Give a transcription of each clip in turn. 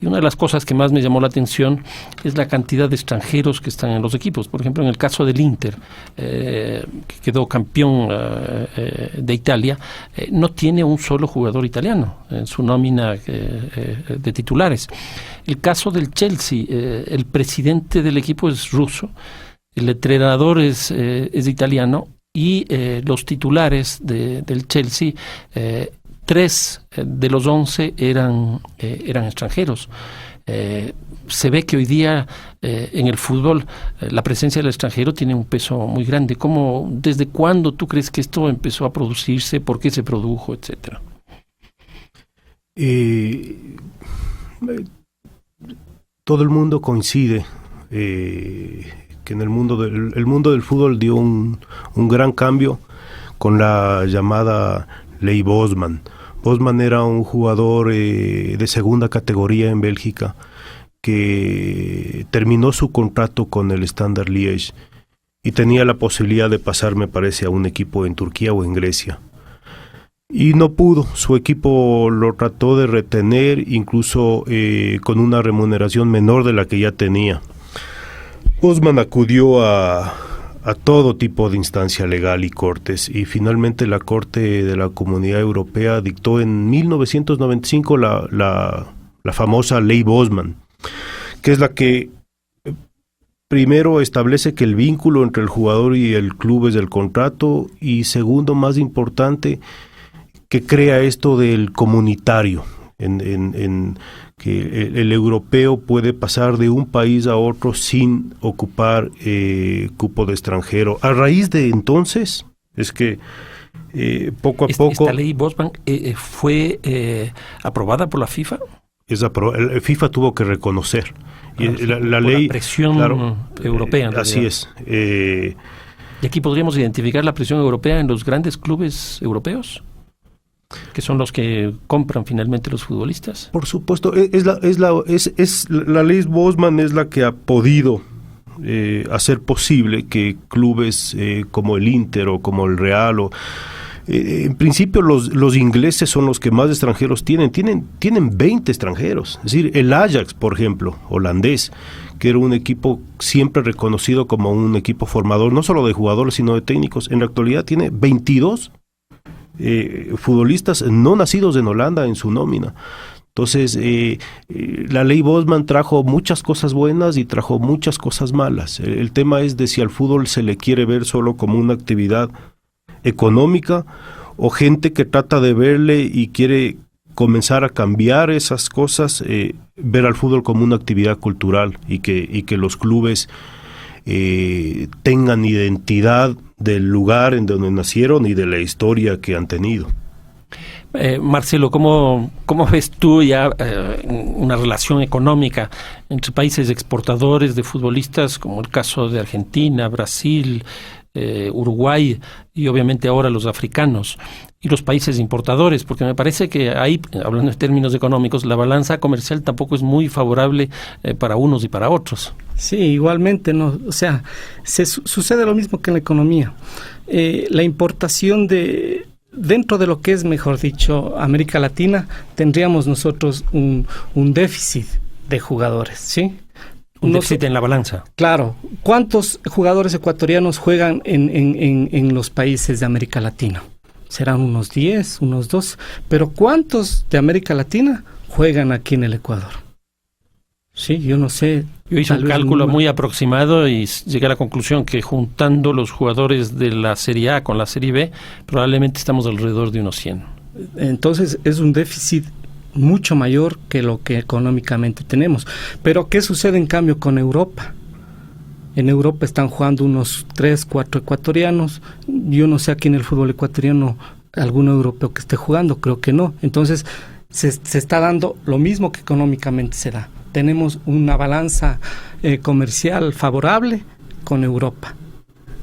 Y una de las cosas que más me llamó la atención es la cantidad de extranjeros que están en los equipos. Por ejemplo, en el caso del Inter, que quedó campeón de Italia, no tiene un solo jugador italiano en su nómina de titulares. El caso del Chelsea, el presidente del equipo es ruso, el entrenador es italiano y los titulares del Chelsea, 3 de los 11 eran extranjeros. Se ve que hoy día en el fútbol la presencia del extranjero tiene un peso muy grande. ¿Desde cuándo tú crees que esto empezó a producirse? ¿Por qué se produjo, etcétera? Todo el mundo coincide que en el mundo del fútbol dio un gran cambio con la llamada Ley Bosman. Bosman era un jugador de segunda categoría en Bélgica que terminó su contrato con el Standard Liège y tenía la posibilidad de pasar, me parece, a un equipo en Turquía o en Grecia. Y no pudo, su equipo lo trató de retener, incluso con una remuneración menor de la que ya tenía. Bosman acudió a todo tipo de instancia legal y cortes, y finalmente la Corte de la Comunidad Europea dictó en 1995 la famosa Ley Bosman, que es la que primero establece que el vínculo entre el jugador y el club es del contrato, y segundo, más importante, que crea esto del comunitario, en que el europeo puede pasar de un país a otro sin ocupar cupo de extranjero. A raíz de entonces es que poco a poco... ¿Esta ley Bosman fue aprobada por la FIFA? El FIFA tuvo que reconocer. Y la ley... La presión europea. Así es. ¿Y aquí podríamos identificar la presión europea en los grandes clubes europeos? ¿Que son los que compran finalmente los futbolistas? Por supuesto, la ley Bosman es la que ha podido hacer posible que clubes como el Inter o como el Real en principio los ingleses son los que más extranjeros tienen 20 extranjeros. Es decir, el Ajax, por ejemplo, holandés, que era un equipo siempre reconocido como un equipo formador, no solo de jugadores sino de técnicos, en la actualidad tiene 22 futbolistas no nacidos en Holanda en su nómina. Entonces, la ley Bosman trajo muchas cosas buenas y trajo muchas cosas malas. El tema es de si al fútbol se le quiere ver solo como una actividad económica o gente que trata de verle y quiere comenzar a cambiar esas cosas, ver al fútbol como una actividad cultural y que los clubes tengan identidad del lugar en donde nacieron y de la historia que han tenido. Marcelo, ¿cómo ves tú ya una relación económica entre países exportadores de futbolistas, como el caso de Argentina, Brasil, Uruguay y obviamente ahora los africanos, y los países importadores? Porque me parece que ahí, hablando en términos económicos, la balanza comercial tampoco es muy favorable para unos y para otros. Sí, igualmente, no, o sea, sucede lo mismo que en la economía. La importación dentro de lo que es, mejor dicho, América Latina, tendríamos nosotros un déficit de jugadores, ¿sí? Un déficit en la balanza. Claro. ¿Cuántos jugadores ecuatorianos juegan en los países de América Latina? Serán unos 10, unos 2. Pero ¿cuántos de América Latina juegan aquí en el Ecuador? Sí, yo no sé. Yo hice un cálculo muy aproximado y llegué a la conclusión que juntando los jugadores de la Serie A con la Serie B, probablemente estamos alrededor de unos 100. Entonces es un déficit mucho mayor que lo que económicamente tenemos. Pero ¿qué sucede en cambio con Europa? En Europa están jugando unos 3, 4 ecuatorianos. Yo no sé aquí en el fútbol ecuatoriano algún europeo que esté jugando, creo que no. Entonces se está dando lo mismo que económicamente se da. Tenemos una balanza comercial favorable con Europa.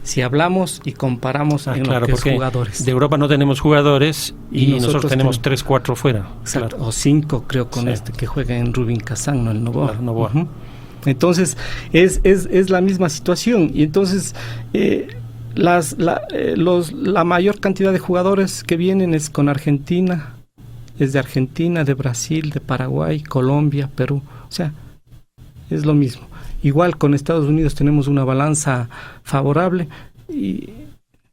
Si hablamos y comparamos en lo que es jugadores. De Europa no tenemos jugadores y nosotros tenemos 3, 4 fuera. Exacto, claro. O 5 creo con que juega en Rubin Kazán, no el Novoa. Claro, Novoa. Uh-huh. Entonces es la misma situación y entonces la mayor cantidad de jugadores que vienen es con Argentina, es de Argentina, de Brasil, de Paraguay, Colombia, Perú. O sea, es lo mismo. Igual con Estados Unidos tenemos una balanza favorable y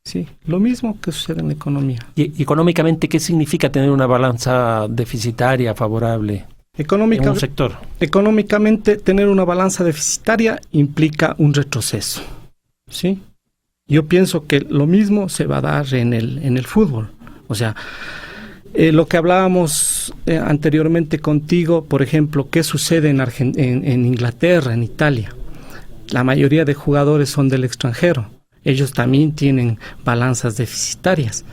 sí, lo mismo que sucede en la economía. ¿Y económicamente qué significa tener una balanza deficitaria favorable en un sector? Económicamente, tener una balanza deficitaria implica un retroceso, ¿sí? Yo pienso que lo mismo se va a dar en el fútbol. O sea, lo que hablábamos anteriormente contigo, por ejemplo, ¿qué sucede en Inglaterra, en Italia? La mayoría de jugadores son del extranjero. Ellos también tienen balanzas deficitarias.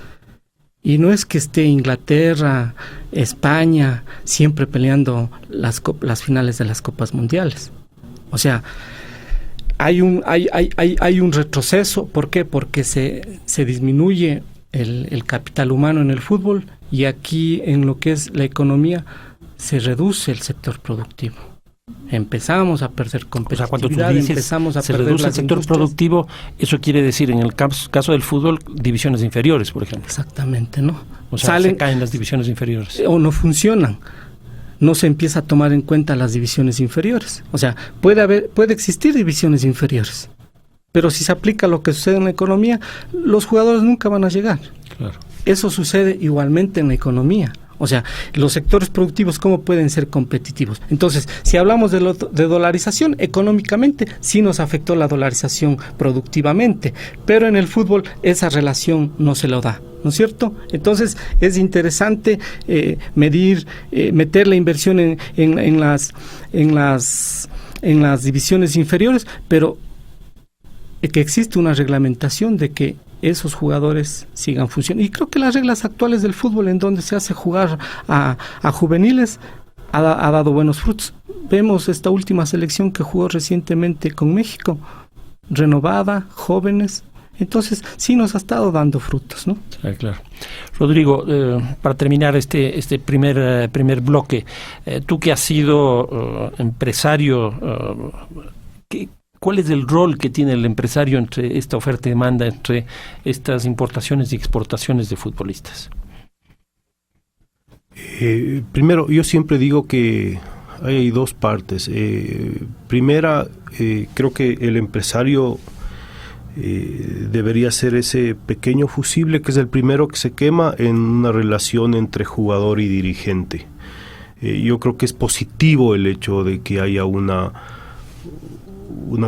Y no es que esté Inglaterra, España, siempre peleando las finales de las Copas Mundiales. O sea, hay un retroceso. ¿Por qué? Porque se disminuye el capital humano en el fútbol y aquí en lo que es la economía se reduce el sector productivo. Empezamos a perder competitividad, o sea, cuando tú dices se reduce el sector productivo, eso quiere decir en el caso del fútbol divisiones inferiores, por ejemplo. Exactamente, ¿no? O sea, se caen las divisiones inferiores. O no funcionan. No se empieza a tomar en cuenta las divisiones inferiores. O sea, puede existir divisiones inferiores, pero si se aplica lo que sucede en la economía, los jugadores nunca van a llegar. Claro. Eso sucede igualmente en la economía. O sea, los sectores productivos, ¿cómo pueden ser competitivos? Entonces, si hablamos de dolarización, económicamente sí nos afectó la dolarización productivamente, pero en el fútbol esa relación no se lo da, ¿no es cierto? Entonces, es interesante meter la inversión en las divisiones inferiores, pero que existe una reglamentación de que esos jugadores sigan funcionando. Y creo que las reglas actuales del fútbol, en donde se hace jugar a juveniles, ha dado buenos frutos. Vemos esta última selección que jugó recientemente con México, renovada, jóvenes. Entonces, sí nos ha estado dando frutos, ¿no? Claro. Rodrigo, para terminar este primer bloque, tú que has sido empresario, ¿cuál es el rol que tiene el empresario entre esta oferta y demanda, entre estas importaciones y exportaciones de futbolistas? Primero, yo siempre digo que hay dos partes. Primera, creo que el empresario debería ser ese pequeño fusible que es el primero que se quema en una relación entre jugador y dirigente. Yo creo que es positivo el hecho de que haya una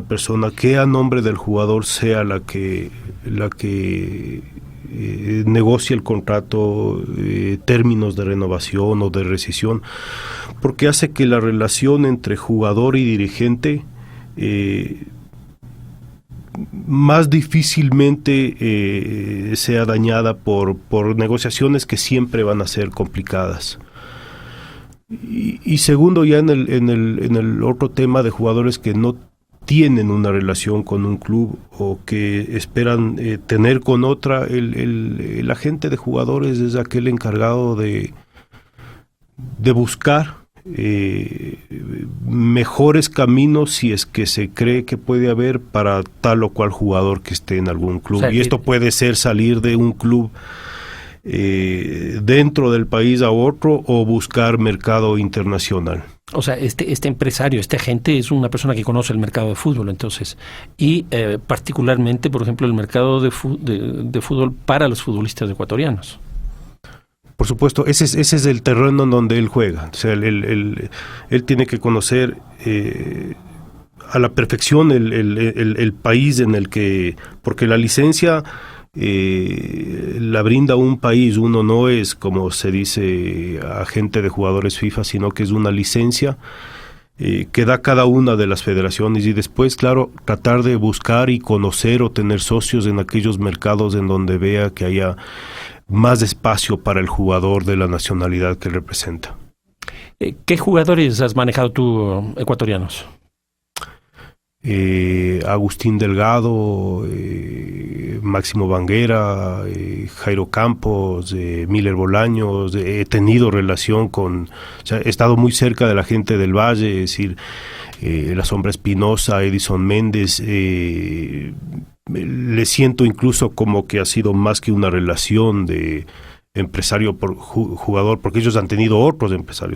persona que a nombre del jugador sea la que negocie el contrato, términos de renovación o de rescisión, porque hace que la relación entre jugador y dirigente más difícilmente sea dañada por negociaciones que siempre van a ser complicadas. Y segundo, ya en el otro tema de jugadores que no tienen una relación con un club o que esperan tener con otra, el agente de jugadores es aquel encargado de buscar mejores caminos si es que se cree que puede haber para tal o cual jugador que esté en algún club. O sea, y esto puede ser salir de un club dentro del país a otro o buscar mercado internacional. O sea, este empresario, este agente es una persona que conoce el mercado de fútbol, entonces, y particularmente, por ejemplo, el mercado de fútbol para los futbolistas ecuatorianos. Por supuesto, ese es el terreno en donde él juega. O sea, él tiene que conocer a la perfección el país en el que, porque la licencia la brinda un país. Uno no es, como se dice, agente de jugadores FIFA, sino que es una licencia que da cada una de las federaciones, y después, claro, tratar de buscar y conocer o tener socios en aquellos mercados en donde vea que haya más espacio para el jugador de la nacionalidad que representa. ¿Qué jugadores has manejado tú, ecuatorianos? Agustín Delgado, Máximo Banguera, Jairo Campos, Miller Bolaños. He tenido relación con, o sea, he estado muy cerca de la gente del Valle, es decir, La Sombra Espinosa, Edison Méndez. Le siento incluso como que ha sido más que una relación de empresario por jugador, porque ellos han tenido otros empresarios.